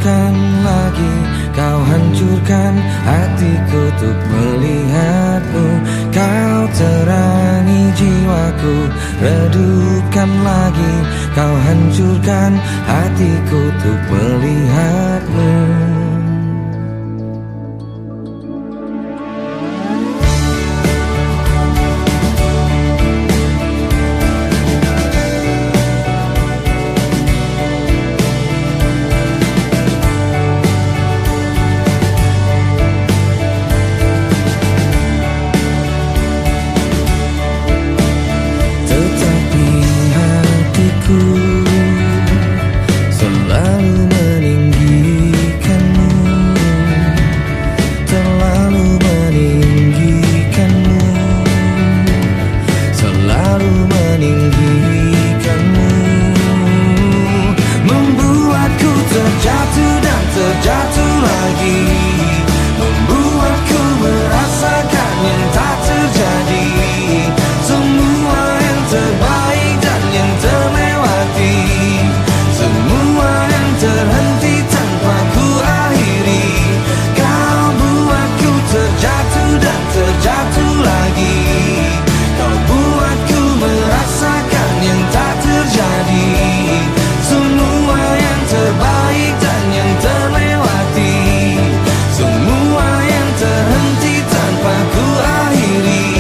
hancurkan lagi, kau hancurkan hatiku untuk melihatmu. Kau terangi jiwaku, redupkan lagi, kau hancurkan hatiku untuk melihatmu. Selalu meninggikanmu, terlalu meninggikanmu, selalu meninggikanmu, membuatku terjatuh dan terjatuh lagi, membuatku merasakan yang tak terjadi, semua yang terbaik dan yang terlewati, semua yang terhenti tanpa ku akhiri. Kau buatku terjatuh dan terjatuh lagi, kau buatku merasakan yang tak terjadi, semua yang terbaik dan yang terlewati, semua yang terhenti tanpa ku akhiri.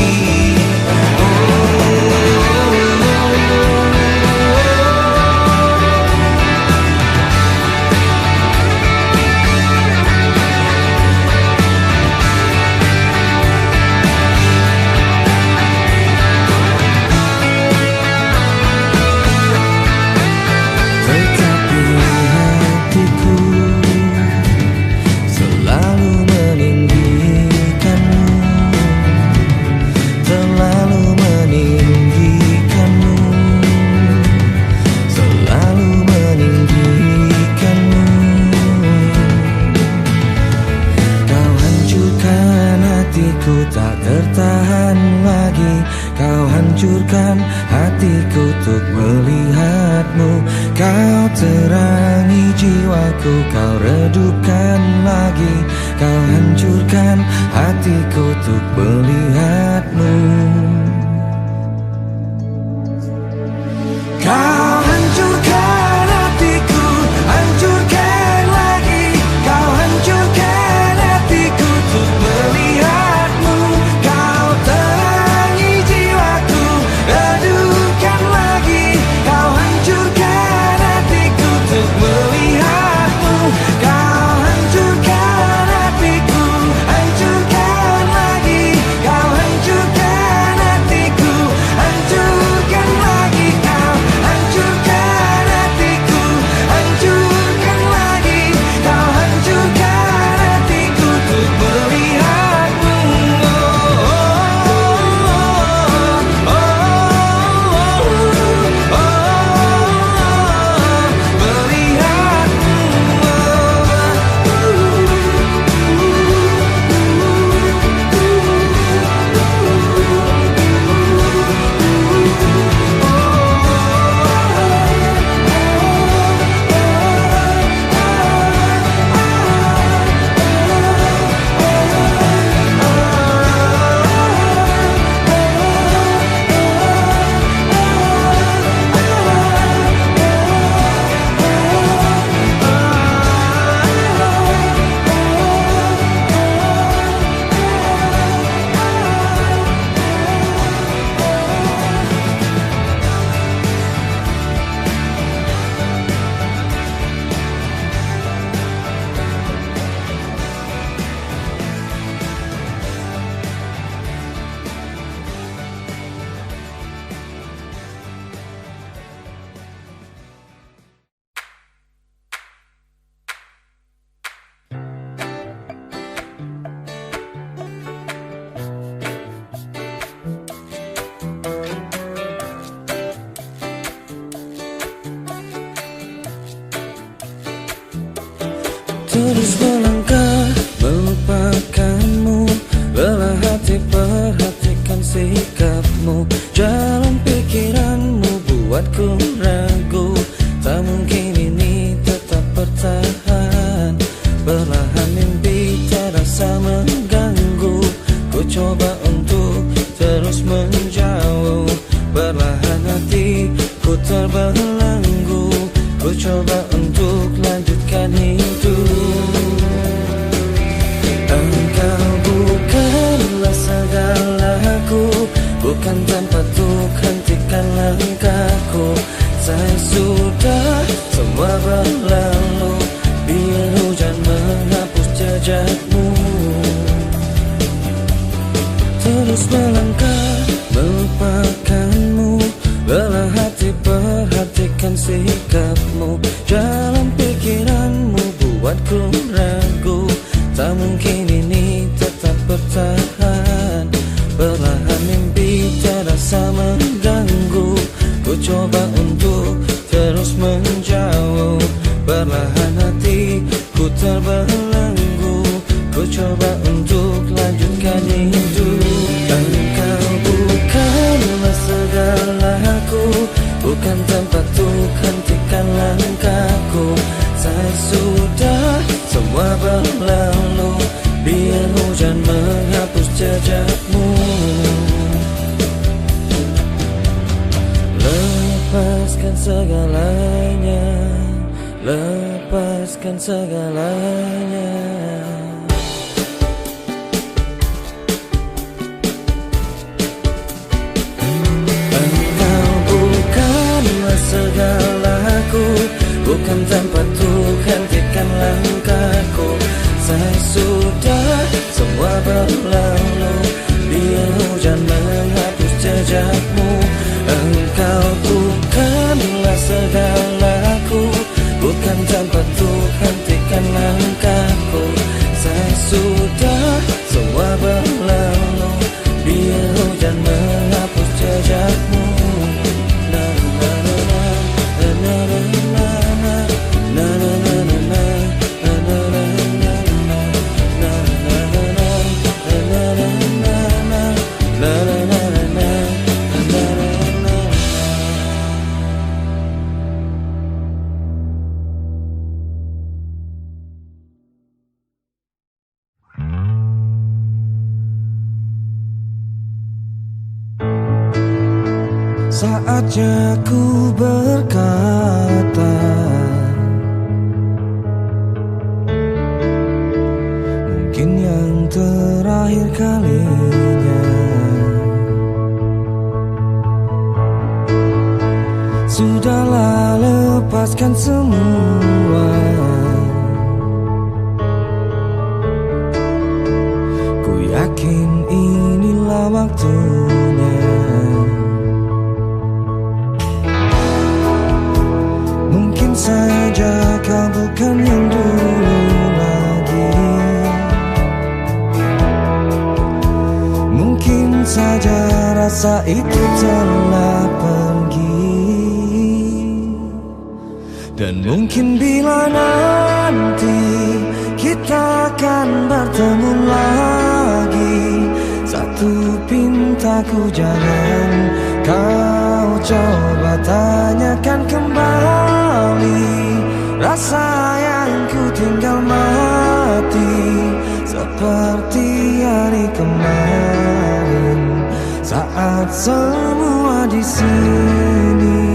Tak tertahan lagi, kau hancurkan hatiku untuk melihatmu. Kau terangi jiwaku, kau redupkan lagi, kau hancurkan hatiku untuk melihatmu. Kau hancurkan hatiku, hancurkan lagi, kau hancurkan hatiku untuk melihatmu. Terus melangkah melupakanmu, lelah hati perhatikan sikapmu, jalan pikiranmu buatku ragu, tak mungkin ini tetap bertahan. jejakmu. Terus melangkah melupakanmu, lelah hati perhatikan sikapmu. Jalan pikiranmu buatku ragu, tak mungkin ini tetap bertahan. Perlahan mimpi terasa mengganggu, ku coba untuk terus menjauh. Perlahan hatiku terbelenggu, ku coba untuk lanjutkan hidup. Engkau bukanlah segalaku, bukan tempatku, hentikan langkahku. Saya sudah semua berlalu, biar hujan menghapus jejakmu. Lepaskan segalanya, lepaskan segalanya. Engkau bukanlah segalaku, bukan tempatku, hentikan langkahku. Saya sudah semua berlalu, biar hujan menghapus jejakmu. Engkau bukanlah segalaku, bukan tempatku, hentikan langkahku. Saya sudah semua berlalu, biar hujan menghapus jejakmu. Na na na na na na na na na na na na na. Saatnya ku berkata, mungkin yang terakhir kalinya. Sudahlah, lepaskan semua. Ku yakin inilah waktunya. Mungkin saja kau bukan yang dulu lagi. Mungkin saja rasa itu telah pergi. Dan mungkin bila nanti kita akan bertemu lagi, satu pintaku jangan kau coba tanyakan kembali. Rasa yang ku tinggal mati seperti hari kemarin, saat semua di sini.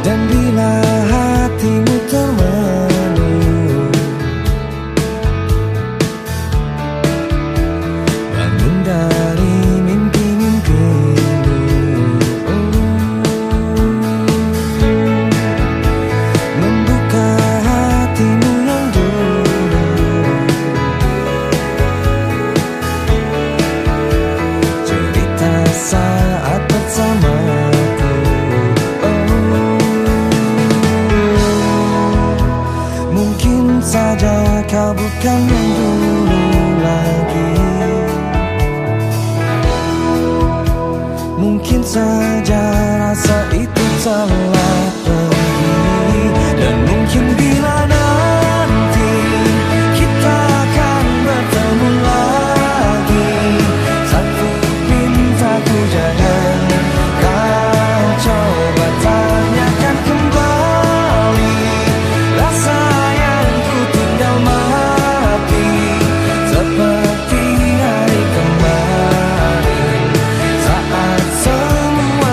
Dan bila hatimu termenung, bangun dari mimpi-mimpimu. Membuka hatimu yang dulu, cerita saat bersamaku. Mungkin saja kau bukan yang dulu lagi. Mungkin saja rasa itu telah pergi. Dan mungkin bila nanti kita akan bertemu lagi, satu pintaku jangan kau coba tanyakan kembali. Rasa yang ku tinggal mati seperti hari kemarin, saat semua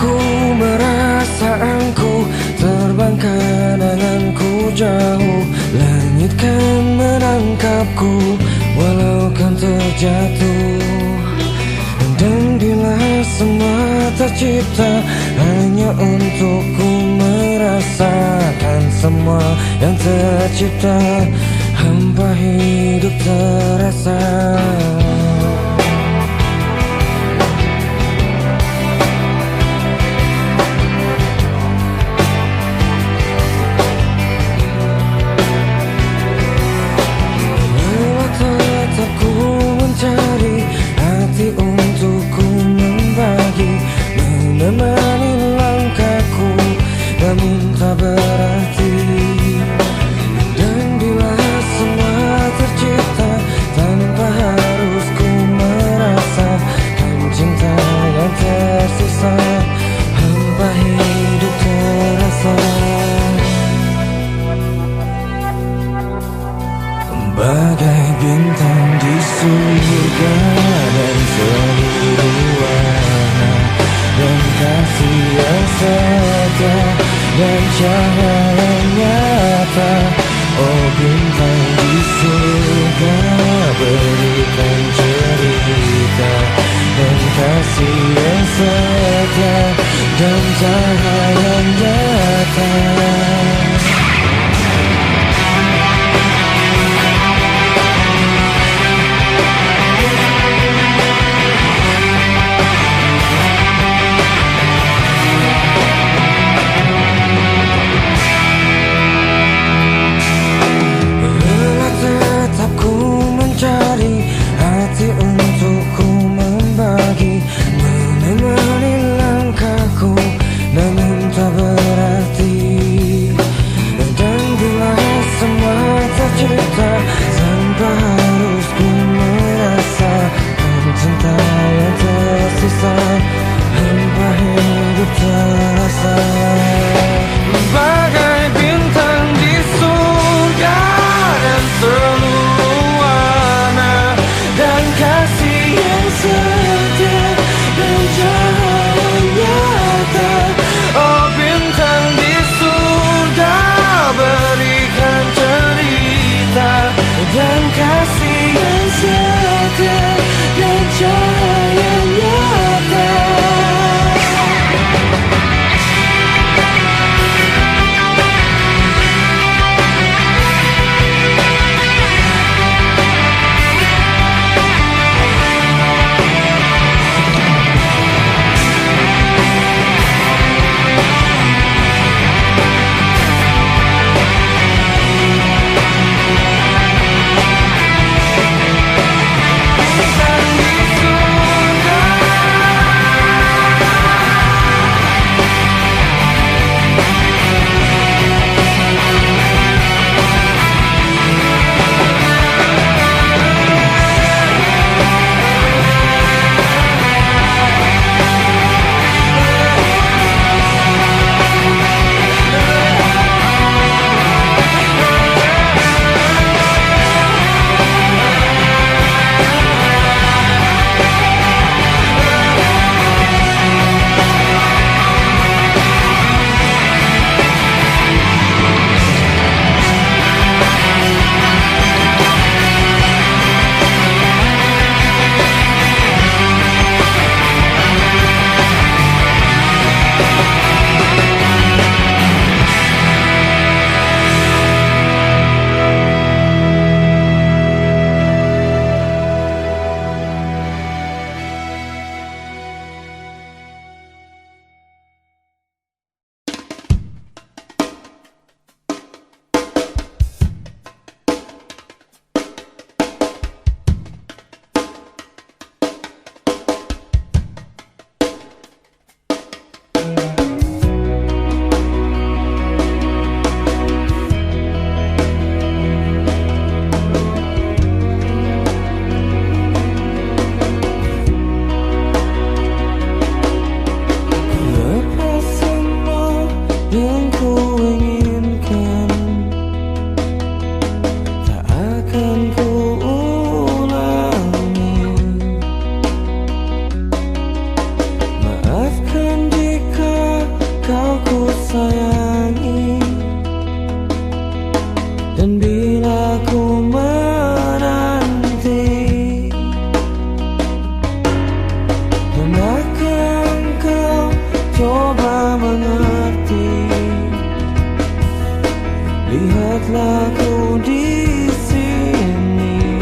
Ku merasa engkau terbang kenanganku jauh. Langit kan menangkapku walau kan terjatuh. Dan bila semua tercipta hanya untukku merasakan semua yang tercipta, hampa hidup terasa. Mencari hati untukku membagi, menemani langkahku, namun tak berarti. Dan bila semua tercipta tanpa harus ku merasakan cinta yang tersisa, hampa hidup terasa. Bagai bintang di surga dan seluruh warna, dan kasih yang setia dan cahaya yang nyata. Oh bintang di surga, berikan cerita dan kasih yang setia dan cahaya yang nyata. Hati untukku membagi, menemani langkahku, namun tak berarti. coba mengerti. Lihatlah ku di sini.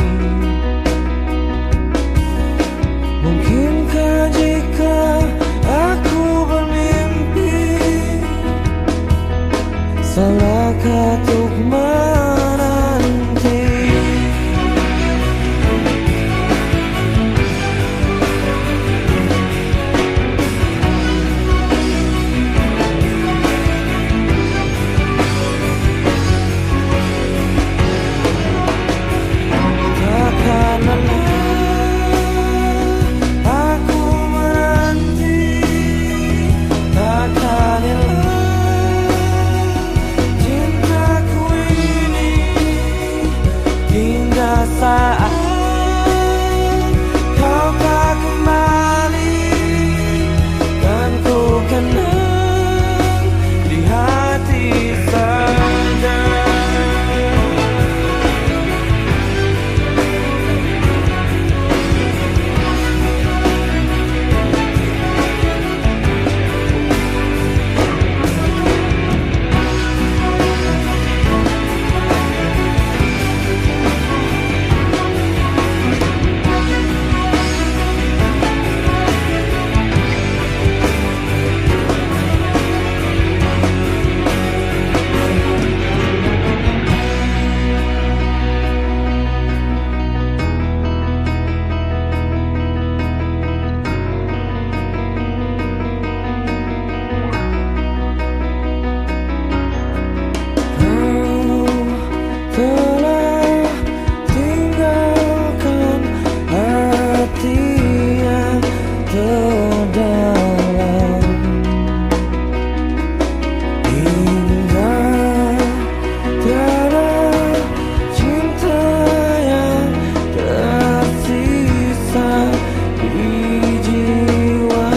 Mungkinkah jika aku bermimpi, salahkah untuk menanti? Saat kau tak kembali, kan ku kenang di hati saja. Telah tinggalkan hati yang terdalam, hingga tiada cinta yang tersisa di jiwa.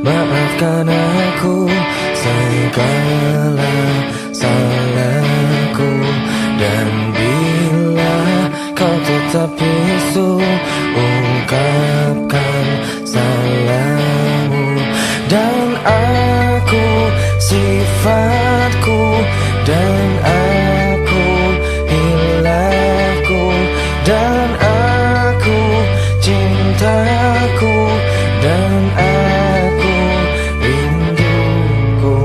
Maafkan aku segala salahku, dan bila kau tetap bisu, ungkapkan salahmu. Dan aku sifatku, dan aku hilafku, dan aku cintaku, dan aku rinduku.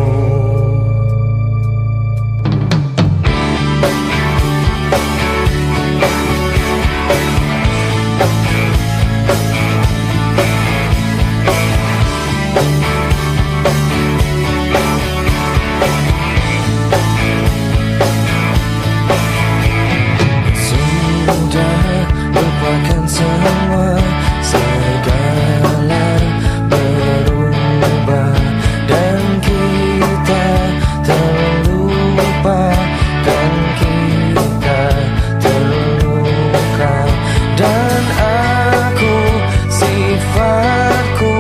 Sudah lupakan semua, segala berubah, dan kita terlupa, dan kita terluka. Dan aku sifatku,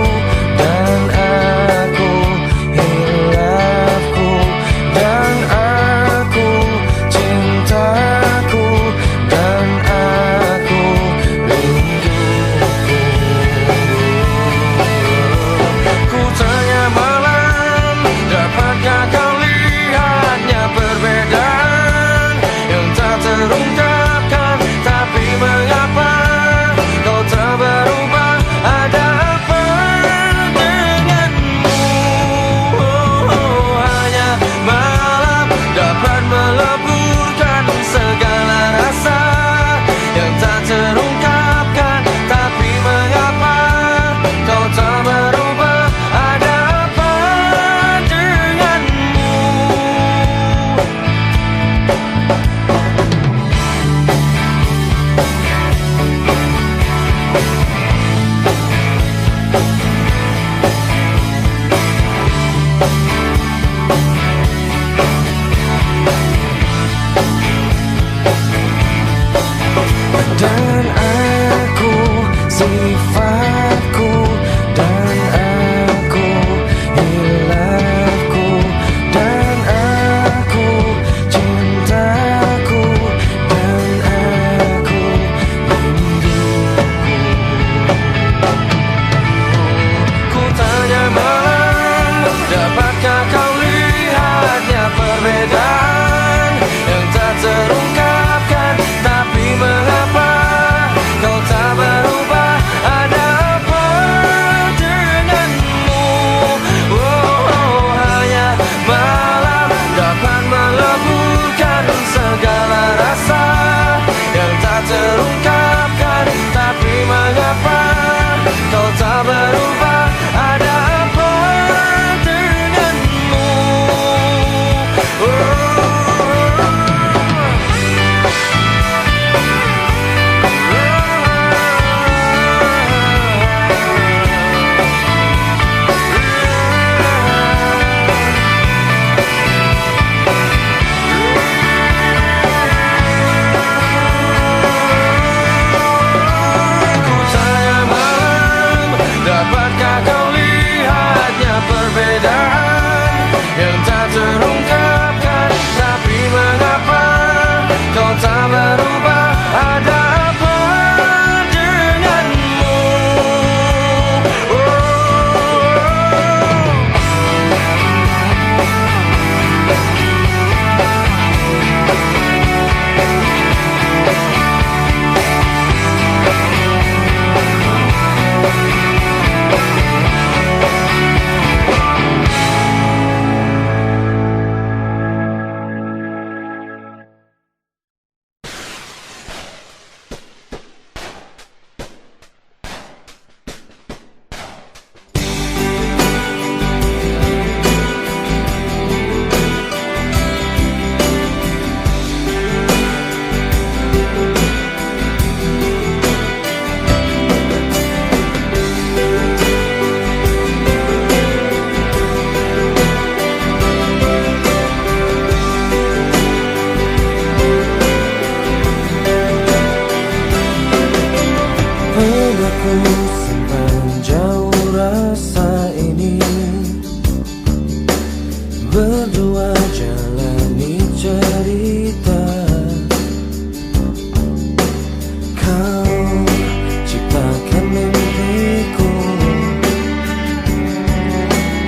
dan aku hilafku, dan aku cintaku, dan aku rinduku. Ku tanya malam, dapatkah kau lihatnya perbedaan yang tak terungkapkan? Tapi mengapa kau tak berubah? Ada apa denganmu? Hanya malam dapat meleburkan segala rasa yang tak terungkapkan. Tapi mengapa kau tak berubah? Ada apa denganmu? dan aku sifatku, dan aku hilafku, dan aku cintaku, dan aku rinduku. Ku tanya malam, dapatkah kau lihatnya perbedaan yang tak terungkapkan? Tapi mengapa kau tak berubah? Ada apa denganmu? Hanya malam dapat meleburkan segala rasa yang tak terungkapkan. Tapi mengapa kau tak berubah? Ada apa denganmu? Dapatkah kau lihatnya perbedaan yang tak terungkapkan? Tapi mengapa kau tak berubah? Ada apa denganmu? Aku simpan jauh rasa ini, berdua jalani cerita. Kau ciptakan mimpiku,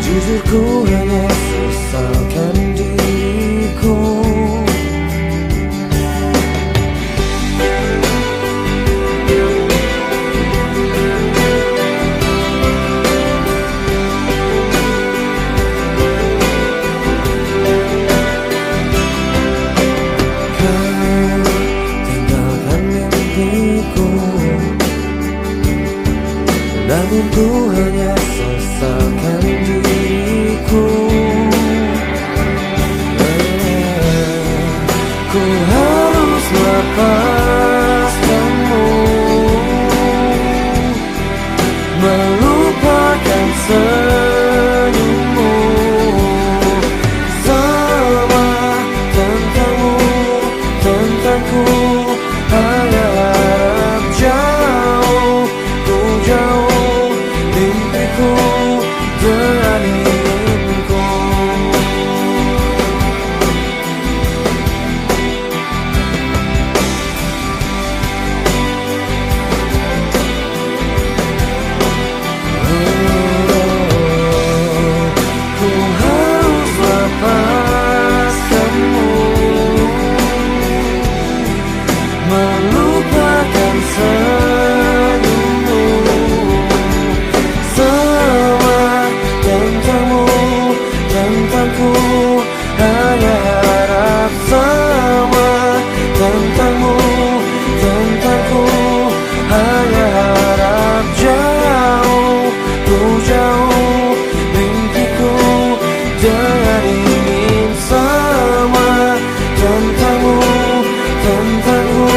jujur ku hanya sesalkan diriku. Namun ku hanya sesalkan diriku. Ku harus lepaskanmu, melupakan senyummu. Semua tentangmu, tentangku, hanya harap jauh, ku jauh mimpiku dengan inginku. Ku harus lepaskanmu, melupakan senyummu. Semua tentangmu, tentangku, hanya harap. Semua tentangmu, tentangku, hanya harap jauh, ku jauh mimpiku dengan ingin. Semua tentangmu, tentangku,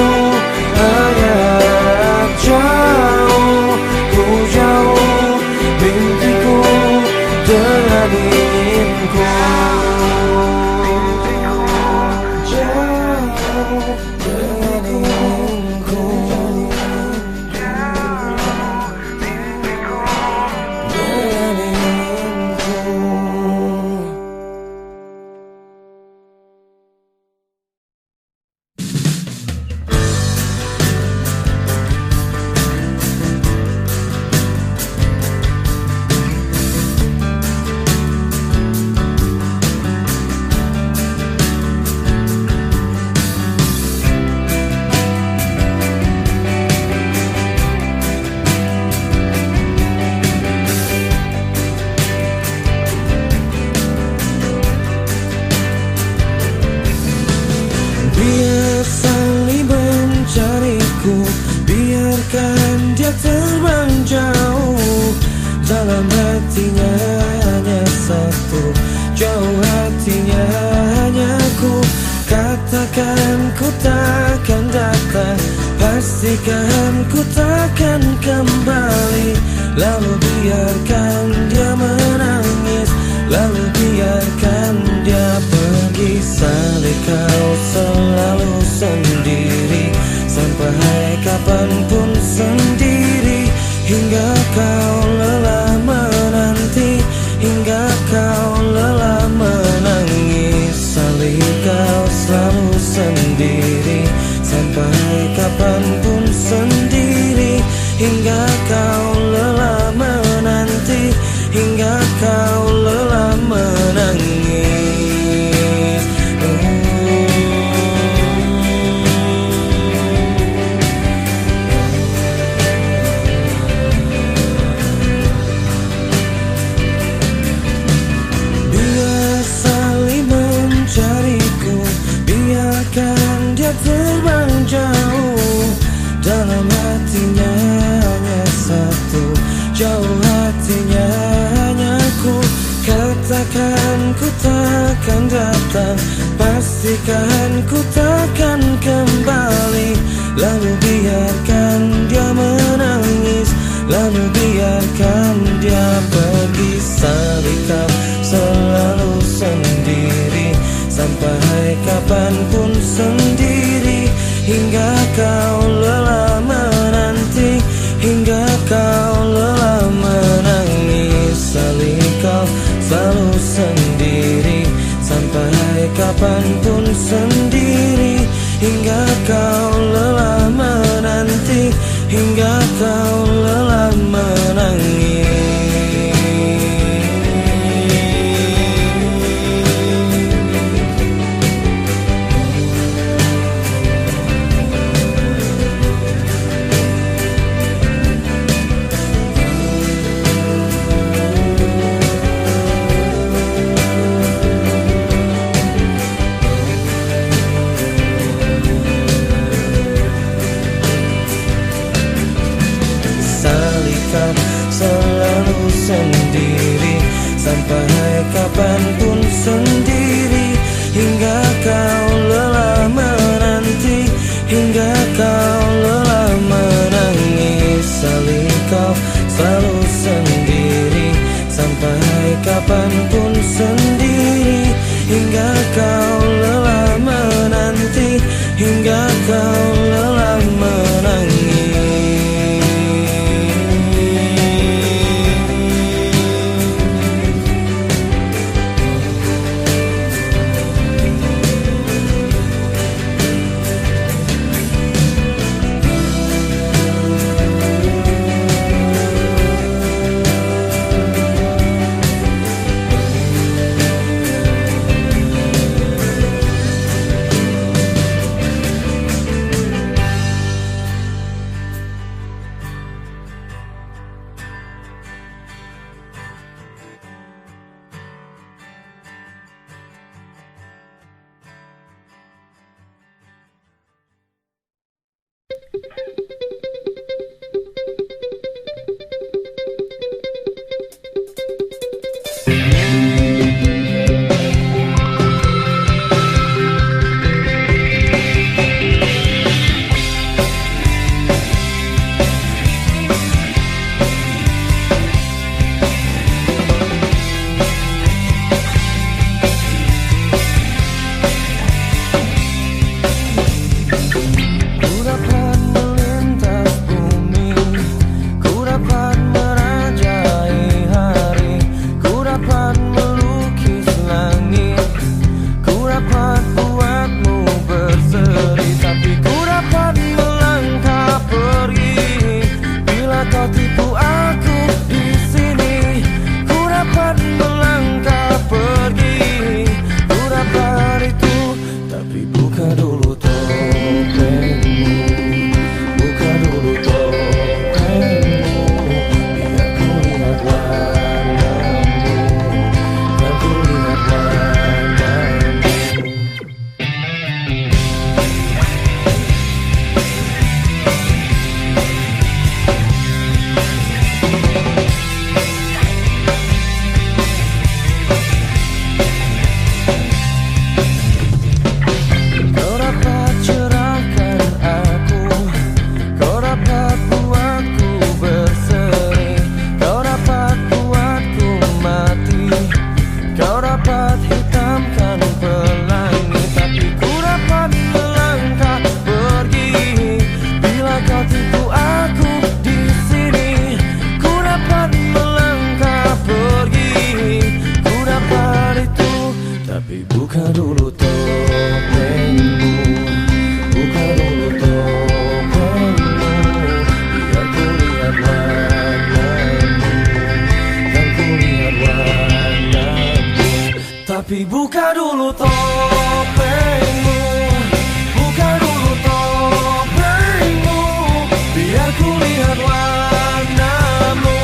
pastikan ku takkan kembali. Lalu biarkan dia menangis, lalu biarkan dia pergi. Salih kau selalu sendiri, sampai kapanpun sendiri. Hingga kau lelah menanti, hingga kau lelah menangis. Salih kau selalu sendiri, sampai kapanpun sendiri. Hingga kau lelah menanti, hingga kau lelah menangis. Biar saling mencariku, biarkan dia terbang jauh. Dalam hatinya hanya satu, jauh hatinya hanya ku. Katakan ku takkan datang, pastikan ku takkan kembali. Lalu biarkan dia menangis, lalu biarkan dia pergi. Salih kau selalu sendiri, sampai kapanpun sendiri. Hingga kau lelah menanti, hingga kau lelah menangis. Salih kau selalu sendiri, sampai kapanpun sendiri. Hingga kau lelah menanti, hingga kau lelah menangis. Selalu sendiri, sampai kapanpun sendiri. Hingga kau lelah menanti, hingga kau lelah menangis. Salih kau selalu sendiri, sampai kapanpun sendiri. Hingga kau lelah menanti, hingga kau lelah menangis. Tapi buka dulu topengmu, buka dulu topengmu, biar ku lihat warnamu,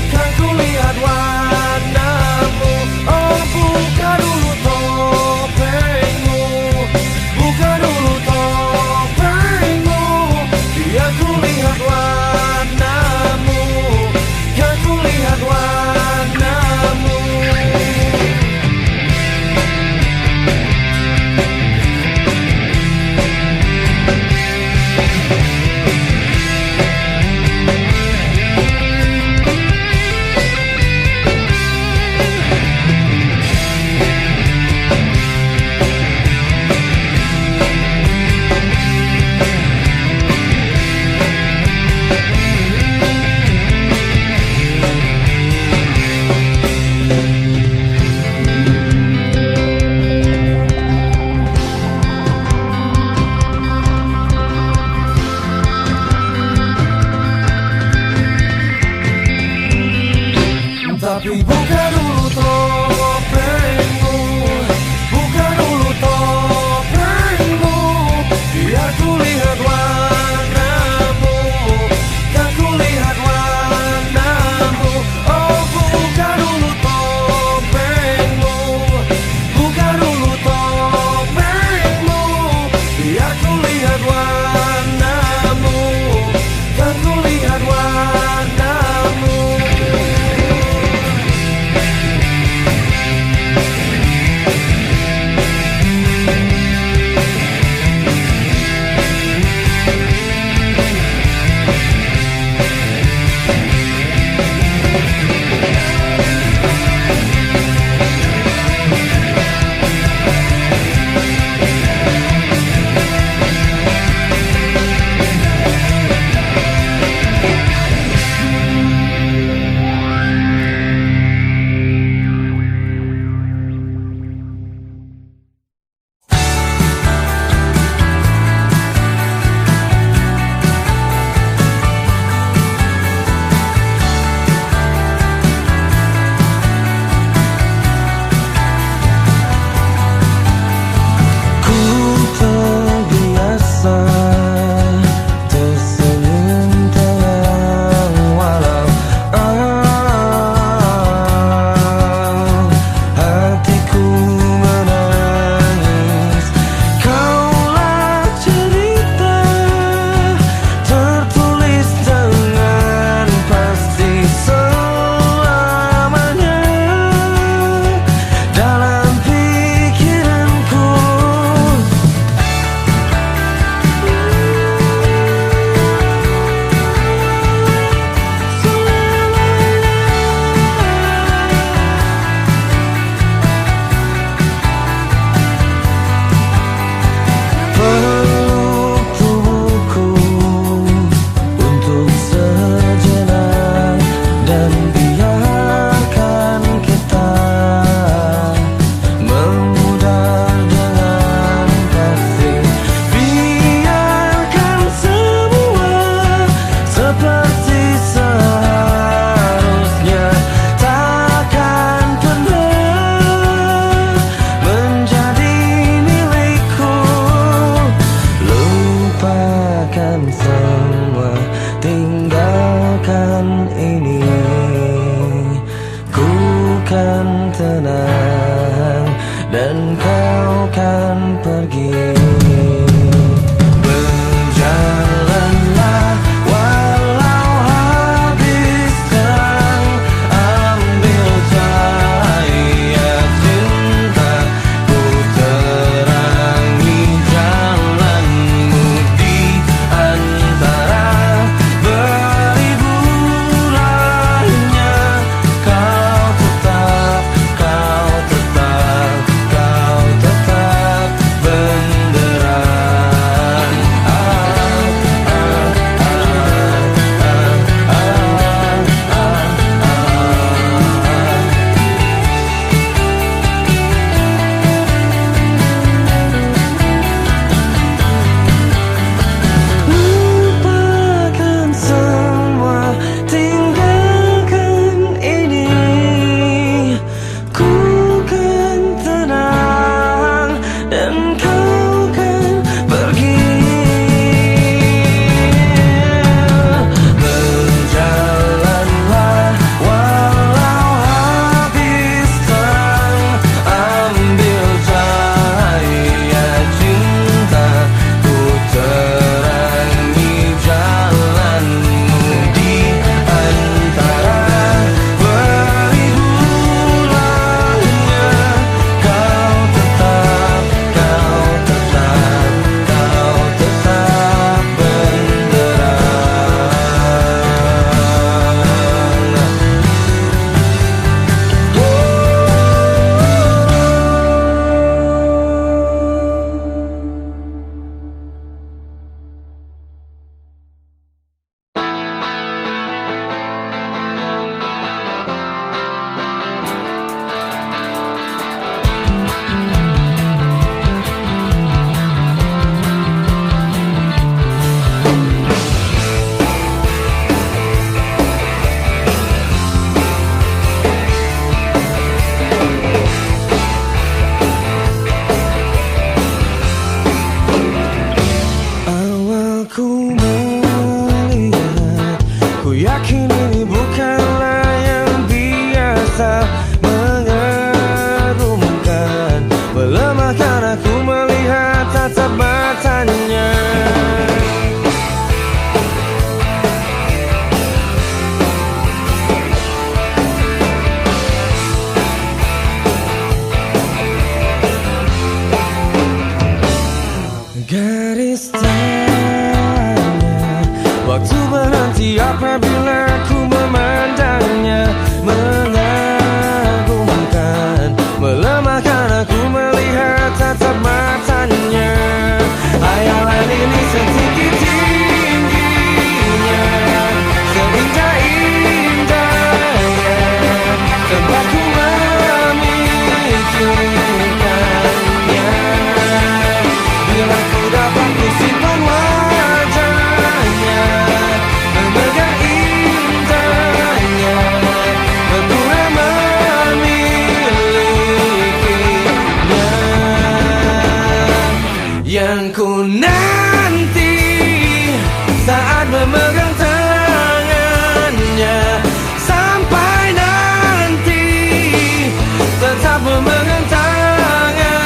kan ku lihat warnamu. Oh, buka dulu topengmu, buka dulu topengmu, biar ku lihat warnamu, kan ku lihat warnamu. Tapi buka dulu topengmu, buka dulu topengmu, biar ku lihat warnamu, kan ku lihat warnamu. Oh, buka dulu topengmu, buka dulu topengmu, biar ku lihat warnamu, kan ku lihat warnamu. ku melihat, ku yakin ini bukanlah yang biasa mengagumkan, melemahkan aku melihat tatap matanya. Garis tanya, waktu berhenti apabila ku memandangnya, mengagumkan, melemahkan aku melihat tatap matanya. Hayalan ini setinggi-tingginya, seindah-indahnya, tempat ku memikirkannya. Bila ku dapat ku simpan wajahnya, memegang indahnya, berpura memilikinya. Yang ku nanti saat memegang tangannya, sampai nanti tetap memegang tangannya.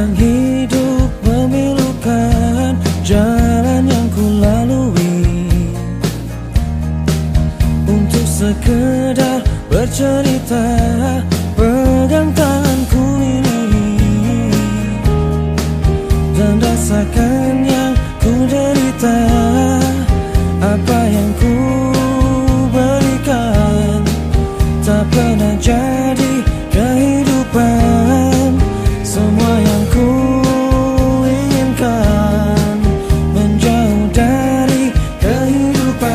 Kadang hidup memilukan jalan yang ku lalui untuk sekedar bercerita, pegang tanganku ini dan rasakan yang ku derita. Apa yang ku berikan tak pernah jadi kehidupan. Semua yang ku inginkan menjauh dari kehidupan.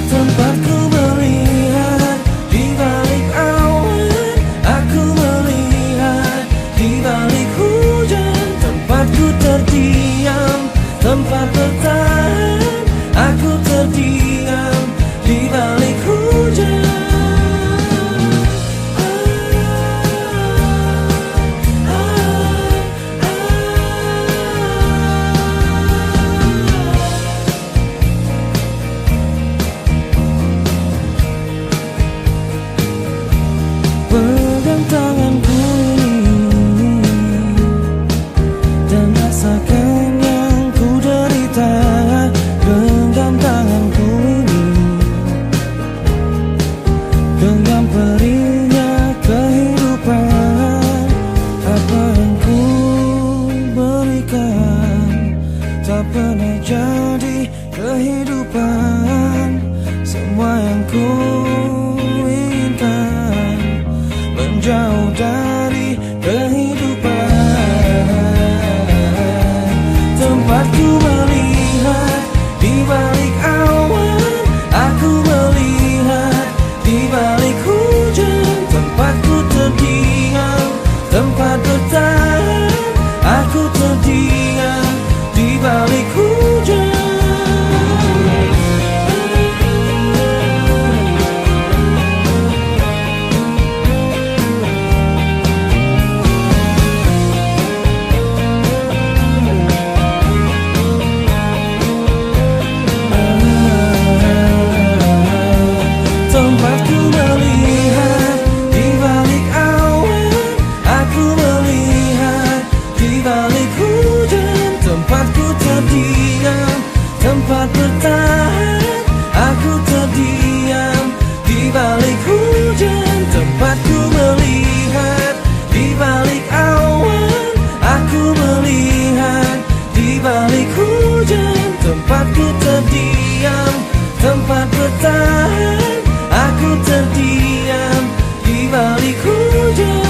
Tempat ku melihat di balik awan, aku melihat di balik hujan. Tempat ku terdiam, tempat bertahan, aku terdiam di balik hujan. Pegang tanganku ini dan rasakan yang ku derita. Genggam tanganku ini, genggam perihnya kehidupan. Apa yang ku berikan tak pernah jadi kehidupan. Semua yang ku inginkan menjauh dari kehidupan. Tempatku melihat di balik awan, aku melihat di balik hujan. Tempatku terdiam, tempat bertahan, aku terdiam di balik hujan. Tempatku melihat di balik awan, aku melihat di balik hujan. Tempatku terdiam, tempat bertahan, aku terdiam di balik hujan. Tempatku melihat di balik awan, aku melihat di balik hujan. Tempatku terdiam, tempat bertahan, aku terdiam di balik hujan.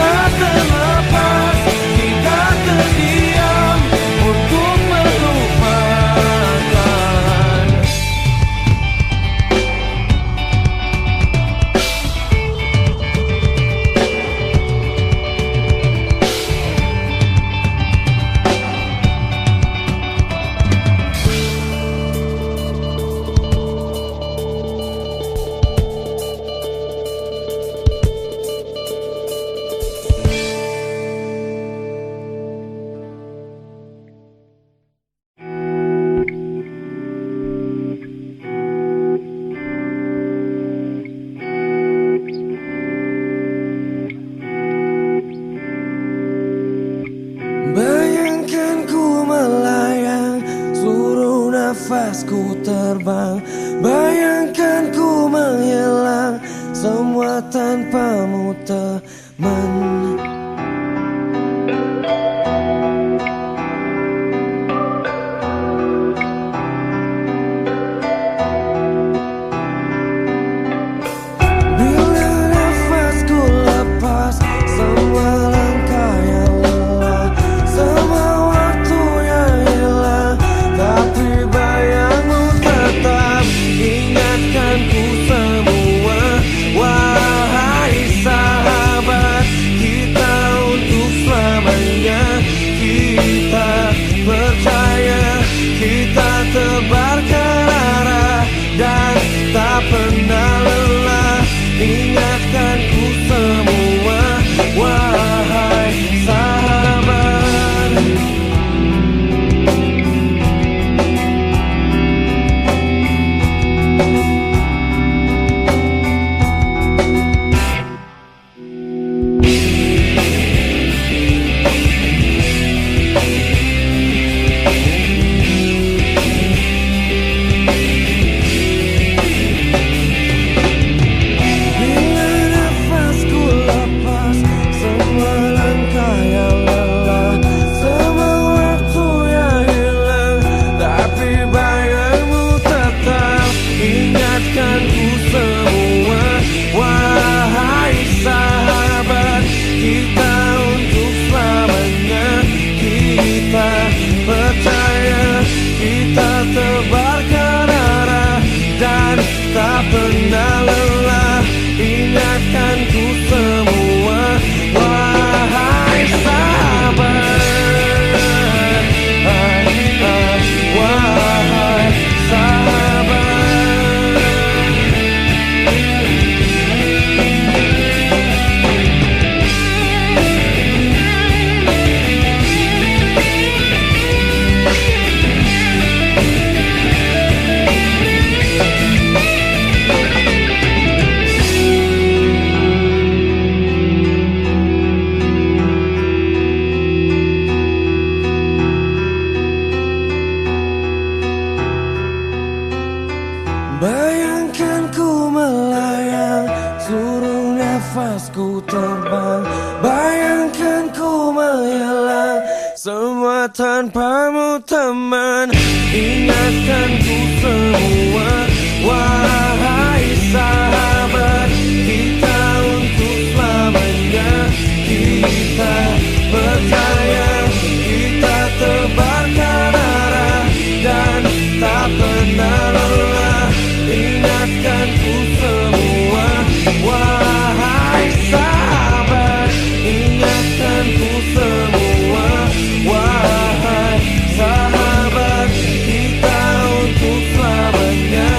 kita terlepas, kita terdiam untuk melupakan. Bayangkan ku melayang, seluruh nafasku terbang. Bayangkan ku menghilang, semua tanpamu teman. Bila nafasku lepas, semua langkah yang lelah, semua waktu yang hilang, tapi bayangmu tetap ingatkan ku semua. Wahai sahabat, kita untuk selamanya. Kita percaya, kita tebarkan arah dan tak pernah lelah. Ingatkan ku semua, wahai sahabat. Bila nafasku lepas, semua langkah yang lelah, semua waktu yang hilang, tapi bayangmu tetap ingatkan ku semua. Wahai sahabat, kita untuk selamanya. Kita percaya, kita tebarkan arah dan tak pernah lelah. Ingatkan ku semua, wahai sahabat. Wahai sahabat. Bayangkan ku melayang, seluruh nafasku terbang. Bayangkan ku menghilang, semua tanpamu teman. Ingatkan ku semua, wahai sahabat, kita untuk selamanya. Kita percaya, kita tebarkan arah dan tak pernah lelah. Ingatkan ku semua, wahai sahabat. Ingatkan ku semua, wahai sahabat, kita untuk selamanya.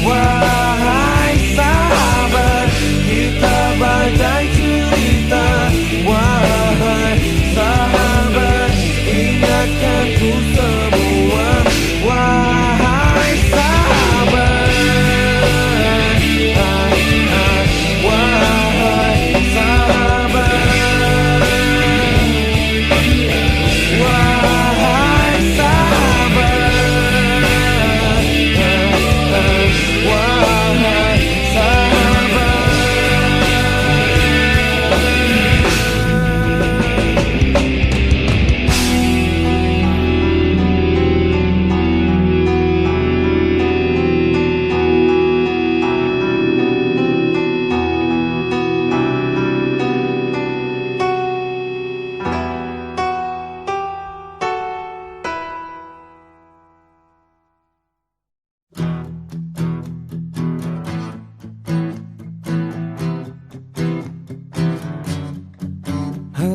Wahai sahabat, kita badai cerita. Wahai sahabat.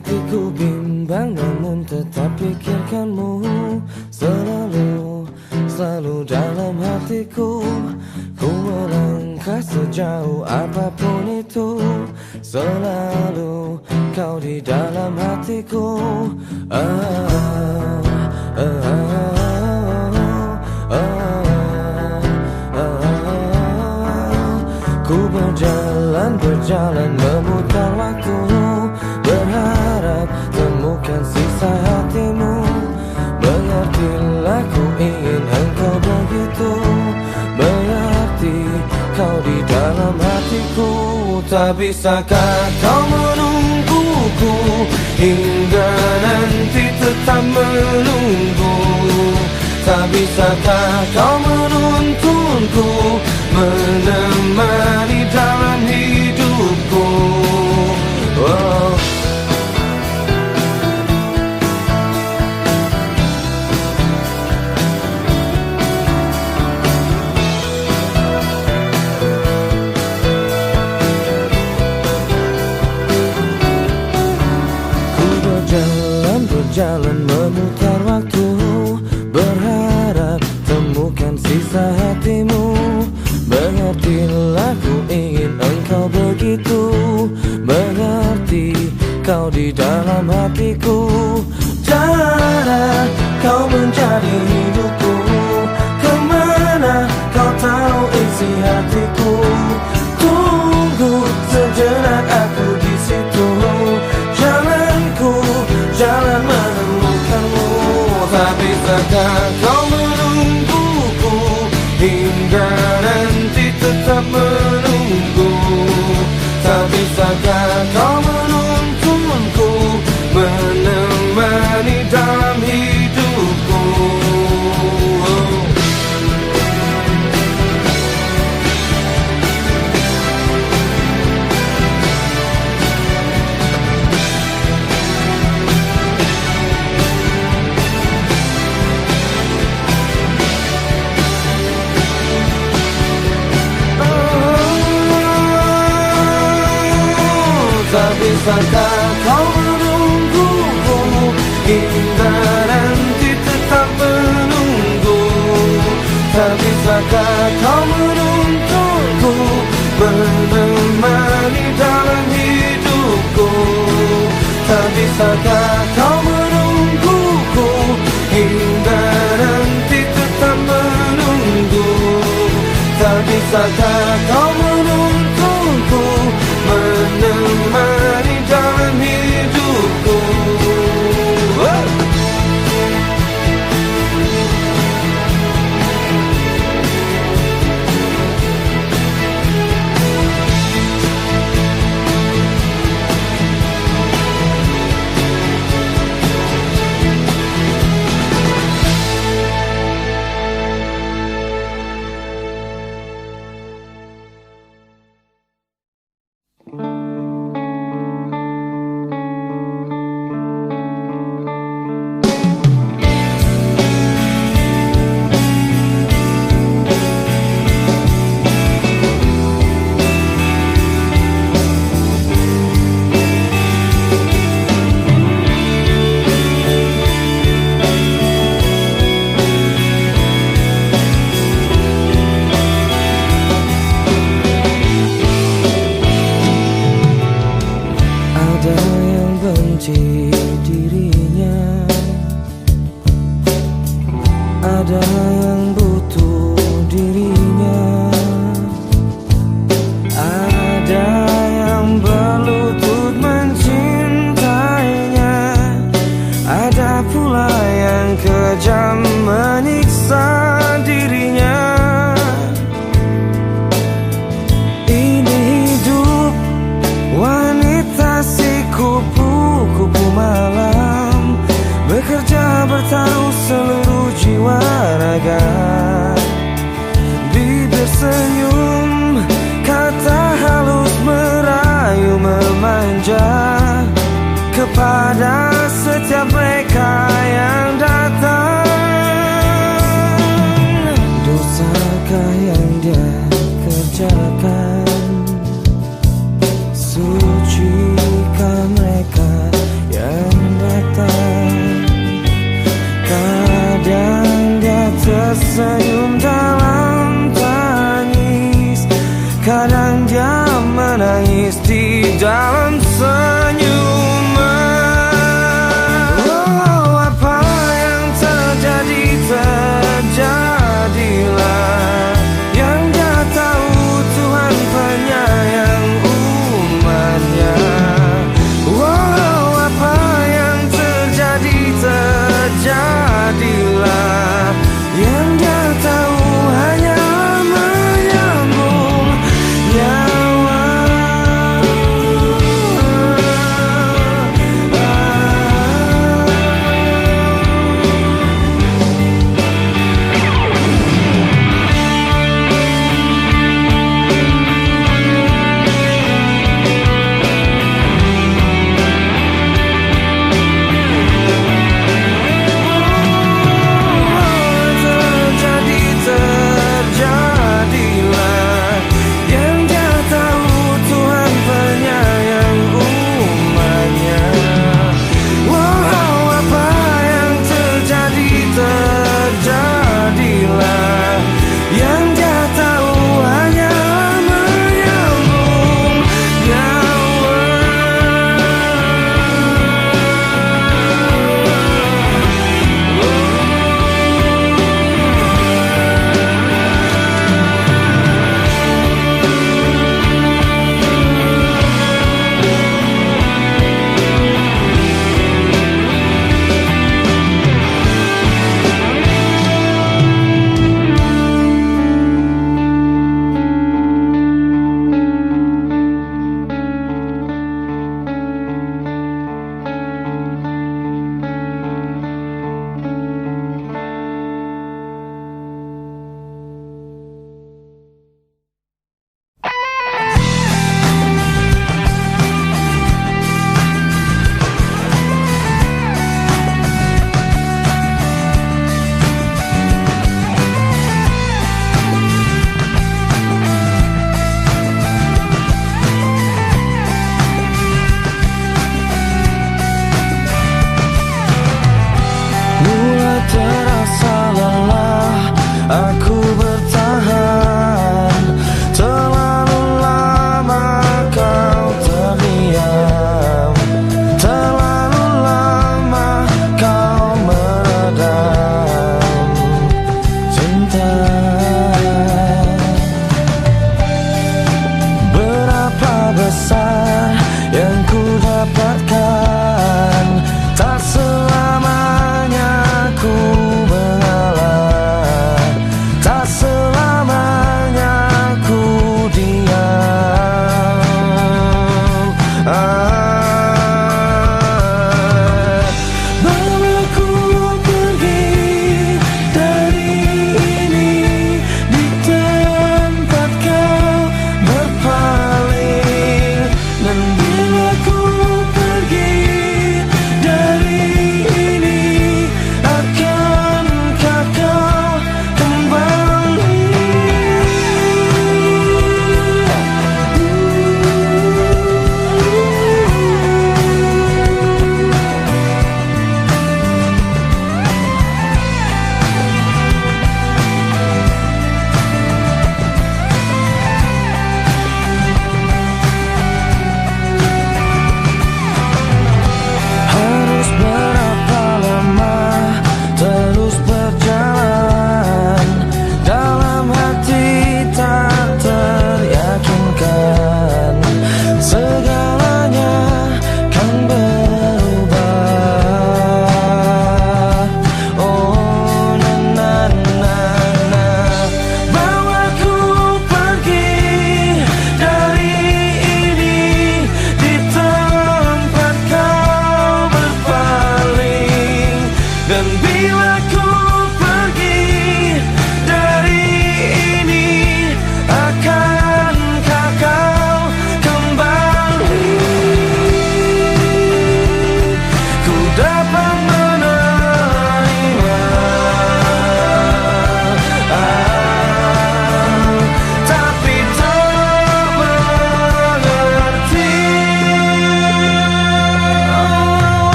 hatiku bimbang namun tetap pikirkanmu. Selalu dalam hatiku. Ku melangkah sejauh apapun itu. Selalu kau di dalam hatiku. Ku berjalan memutar waktu, berharap temukan sisa hatimu. Mengertilah ku ingin engkau begitu. Berarti kau di dalam hatiku. Tak bisakah kau menungguku hingga nanti tetap menunggu? Tak bisakah kau menuntunku menemani dalam hidupku? Oh. Berjalan memutar waktu, berharap temukan sisa hatimu. Mengertilah ku ingin engkau begitu. Mengerti kau di dalam hatiku. Cara kau menjadi hidupku. Kemana kau tahu isi hatiku? Tunggu sejenak aku di situ. Jalan menemukanmu. Tak bisakah kau menungguku hingga nanti tetap menunggu? Tak bisakah kau menuntunku menemani dalam hidupku? Tak bisakah kau menungguku hingga nanti tetap menunggu? Tak bisakah kau menuntunku menemani dalam hidupku? Tak bisakah kau menungguku hingga nanti tetap menunggu? Tak bisakah kau menuntunku menemani dalam hidupku? Ada yang butuh dirinya, ada yang berlutut mencintainya, ada pula yang kejam menyiksa dirinya. Ini hidup wanita si kupu-kupu malam, bekerja bertaruh seluruh jiwa raga. Bibir senyum, kata halus merayu memanja kepada setiap mereka yang